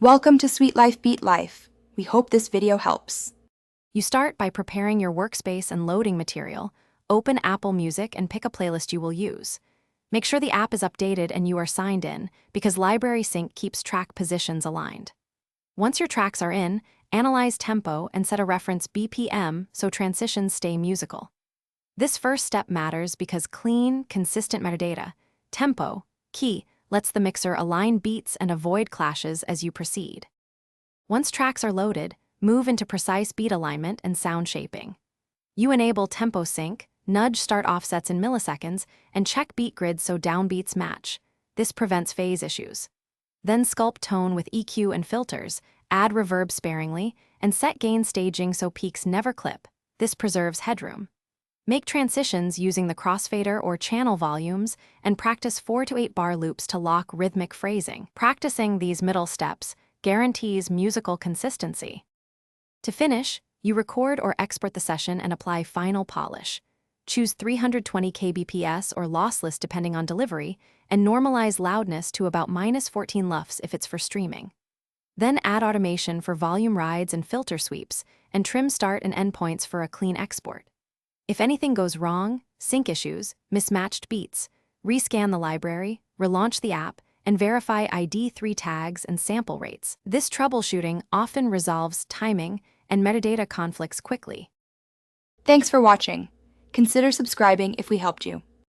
Welcome to Sweet Life Beat Life. We hope this video helps. You start by preparing your workspace and loading material. Open Apple Music and pick a playlist you will use. Make sure the app is updated and you are signed in, because Library Sync keeps track positions aligned. Once your tracks are in, analyze tempo and set a reference BPM so transitions stay musical. This first step matters because clean, consistent metadata, tempo, key, lets the mixer align beats and avoid clashes as you proceed. Once tracks are loaded, move into precise beat alignment and sound shaping. You enable tempo sync, nudge start offsets in milliseconds, and check beat grids so downbeats match. This prevents phase issues. Then sculpt tone with EQ and filters, add reverb sparingly, and set gain staging so peaks never clip. This preserves headroom. Make transitions using the crossfader or channel volumes and practice 4 to 8 bar loops to lock rhythmic phrasing. Practicing these middle steps guarantees musical consistency. To finish, you record or export the session and apply final polish. Choose 320 kbps or lossless depending on delivery, and normalize loudness to about -14 LUFS if it's for streaming. Then add automation for volume rides and filter sweeps, and trim start and end points for a clean export. If anything goes wrong, sync issues, mismatched beats, rescan the library, relaunch the app, and verify ID3 tags and sample rates. This troubleshooting often resolves timing and metadata conflicts quickly. Thanks for watching. Consider subscribing if we helped you.